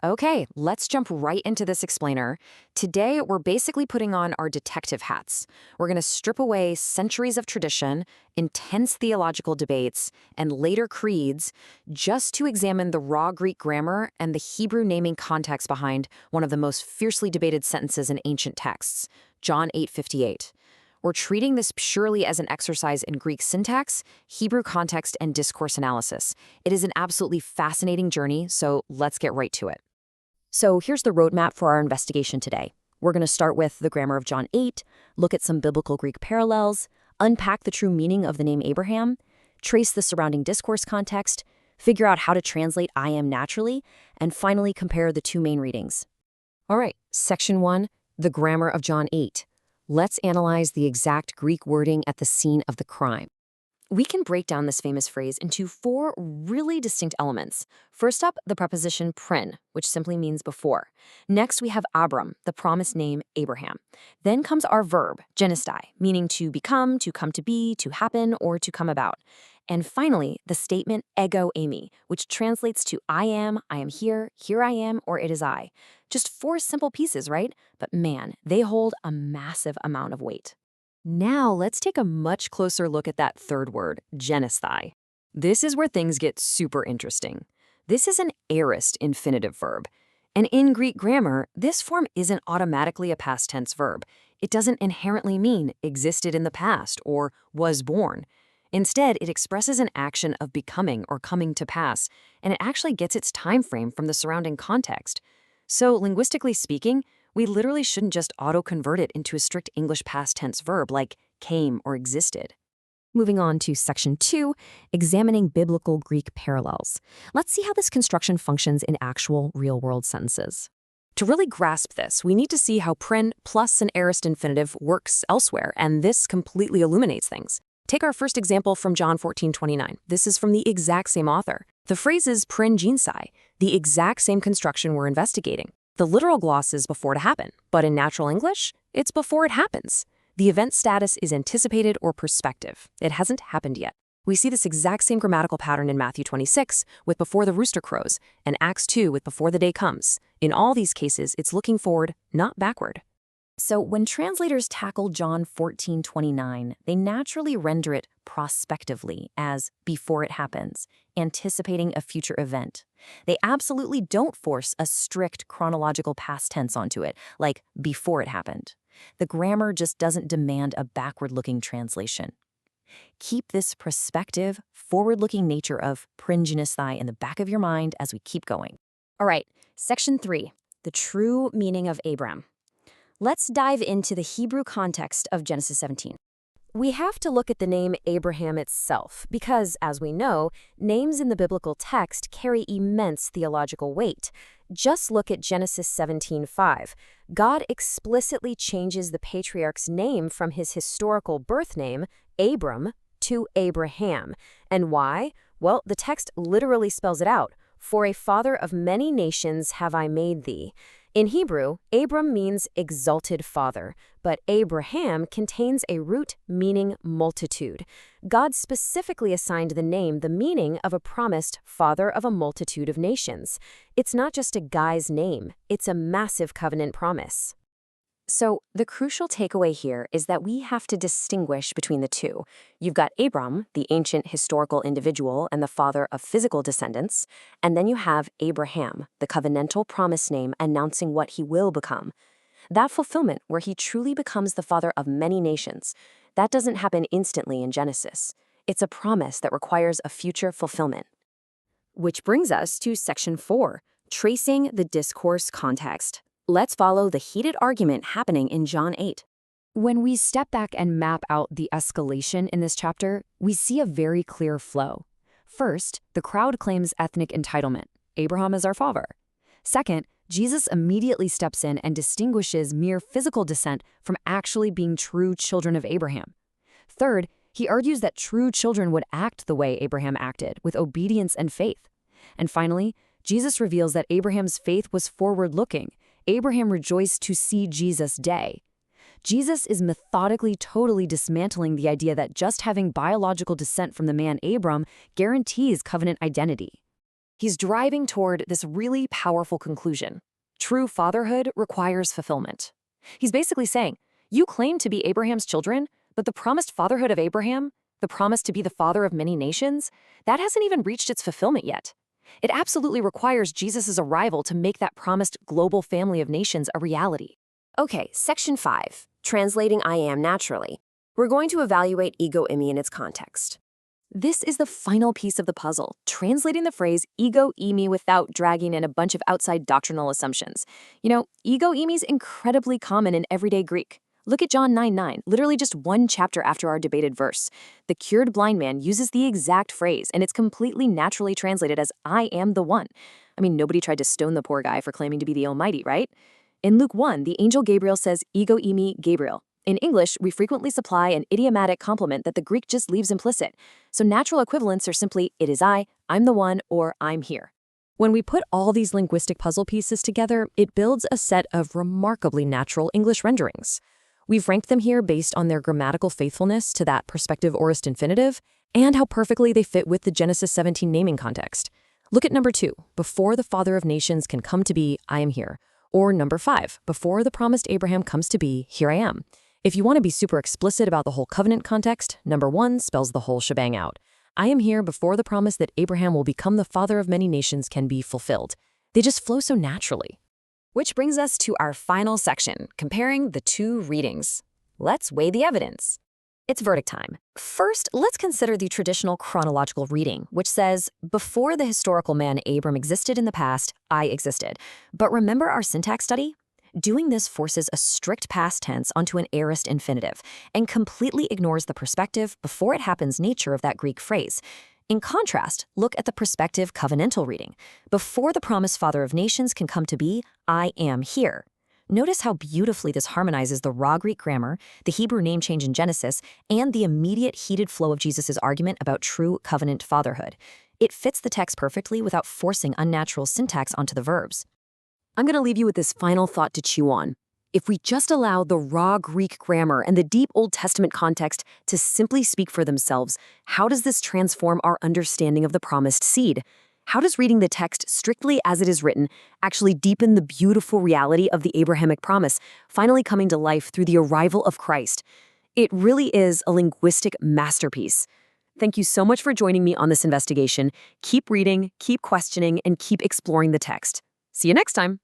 Okay, let's jump right into this explainer. Today, we're basically putting on our detective hats. We're going to strip away centuries of tradition, intense theological debates, and later creeds just to examine the raw Greek grammar and the Hebrew naming context behind one of the most fiercely debated sentences in ancient texts, John 8:58. We're treating this purely as an exercise in Greek syntax, Hebrew context, and discourse analysis. It is an absolutely fascinating journey, so let's get right to it. So here's the roadmap for our investigation today. We're going to start with the grammar of John 8, look at some biblical Greek parallels, unpack the true meaning of the name Abraham, trace the surrounding discourse context, figure out how to translate I am naturally, and finally compare the two main readings. All right, section 1, the grammar of John 8. Let's analyze the exact Greek wording at the scene of the crime. We can break down this famous phrase into four really distinct elements. First up, the preposition prin, which simply means before. Next, we have Abram, the promised name Abraham. Then comes our verb, genestai, meaning to become, to come to be, to happen, or to come about. And finally, the statement ego eimi, which translates to I am here I am, or it is I. Just four simple pieces, right? But man, they hold a massive amount of weight. Now, let's take a much closer look at that third word, genestai. This is where things get super interesting. This is an aorist infinitive verb. And in Greek grammar, this form isn't automatically a past tense verb. It doesn't inherently mean existed in the past or was born. Instead, it expresses an action of becoming or coming to pass, and it actually gets its time frame from the surrounding context. So, linguistically speaking, we literally shouldn't just auto-convert it into a strict English past tense verb like came or existed. Moving on to section 2, examining biblical Greek parallels. Let's see how this construction functions in actual real-world sentences. To really grasp this, we need to see how prin plus an aorist infinitive works elsewhere, and this completely illuminates things. Take our first example from John 14:29. This is from the exact same author. The phrase is prin gensai, the exact same construction we're investigating. The literal gloss is before to happen, but in natural English, it's before it happens. The event status is anticipated or prospective. It hasn't happened yet. We see this exact same grammatical pattern in Matthew 26 with before the rooster crows, and Acts 2 with before the day comes. In all these cases, it's looking forward, not backward. So when translators tackle John 14:29, they naturally render it prospectively as before it happens, anticipating a future event. They absolutely don't force a strict chronological past tense onto it, like before it happened. The grammar just doesn't demand a backward-looking translation. Keep this prospective, forward-looking nature of prin genestai in the back of your mind as we keep going. All right, section 3, the true meaning of Abram. Let's dive into the Hebrew context of Genesis 17. We have to look at the name Abraham itself because, as we know, names in the biblical text carry immense theological weight. Just look at Genesis 17:5. God explicitly changes the patriarch's name from his historical birth name, Abram, to Abraham. And why? Well, the text literally spells it out. For a father of many nations have I made thee. In Hebrew, Abram means exalted father, but Abraham contains a root meaning multitude. God specifically assigned the name the meaning of a promised father of a multitude of nations. It's not just a guy's name, it's a massive covenant promise. So the crucial takeaway here is that we have to distinguish between the two. You've got Abram, the ancient historical individual and the father of physical descendants, and then you have Abraham, the covenantal promise name announcing what he will become. That fulfillment where he truly becomes the father of many nations, that doesn't happen instantly in Genesis. It's a promise that requires a future fulfillment. Which brings us to section 4, tracing the discourse context. Let's follow the heated argument happening in John 8. When we step back and map out the escalation in this chapter, we see a very clear flow. First, the crowd claims ethnic entitlement. Abraham is our father. Second, Jesus immediately steps in and distinguishes mere physical descent from actually being true children of Abraham. Third, he argues that true children would act the way Abraham acted, with obedience and faith. And finally, Jesus reveals that Abraham's faith was forward-looking. Abraham rejoiced to see Jesus' day. Jesus is methodically totally dismantling the idea that just having biological descent from the man Abram guarantees covenant identity. He's driving toward this really powerful conclusion. True fatherhood requires fulfillment. He's basically saying, you claim to be Abraham's children, but the promised fatherhood of Abraham, the promise to be the father of many nations, that hasn't even reached its fulfillment yet. It absolutely requires Jesus' arrival to make that promised global family of nations a reality. Okay, section 5, translating I am naturally. We're going to evaluate ego eimi in its context. This is the final piece of the puzzle, translating the phrase ego eimi without dragging in a bunch of outside doctrinal assumptions. Ego eimi is incredibly common in everyday Greek. Look at John 9:9, literally just one chapter after our debated verse. The cured blind man uses the exact phrase, and it's completely naturally translated as I am the one. Nobody tried to stone the poor guy for claiming to be the Almighty, right? In Luke 1, the angel Gabriel says ego eimi Gabriel. In English, we frequently supply an idiomatic complement that the Greek just leaves implicit. So natural equivalents are simply it is I'm the one, or I'm here. When we put all these linguistic puzzle pieces together, it builds a set of remarkably natural English renderings. We've ranked them here based on their grammatical faithfulness to that perspective aorist infinitive and how perfectly they fit with the Genesis 17 naming context. Look at number 2, before the father of nations can come to be, I am here. Or number 5, before the promised Abraham comes to be, here I am. If you want to be super explicit about the whole covenant context, number 1 spells the whole shebang out. I am here before the promise that Abraham will become the father of many nations can be fulfilled. They just flow so naturally. Which brings us to our final section, comparing the two readings. Let's weigh the evidence. It's verdict time. First, let's consider the traditional chronological reading, which says, before the historical man Abram existed in the past, I existed. But remember our syntax study? Doing this forces a strict past tense onto an aorist infinitive and completely ignores the perspective before it happens nature of that Greek phrase. In contrast, look at the prospective covenantal reading. Before the promised father of nations can come to be, I am here. Notice how beautifully this harmonizes the raw Greek grammar, the Hebrew name change in Genesis, and the immediate heated flow of Jesus' argument about true covenant fatherhood. It fits the text perfectly without forcing unnatural syntax onto the verbs. I'm going to leave you with this final thought to chew on. If we just allow the raw Greek grammar and the deep Old Testament context to simply speak for themselves, how does this transform our understanding of the promised seed? How does reading the text strictly as it is written actually deepen the beautiful reality of the Abrahamic promise, finally coming to life through the arrival of Christ? It really is a linguistic masterpiece. Thank you so much for joining me on this investigation. Keep reading, keep questioning, and keep exploring the text. See you next time.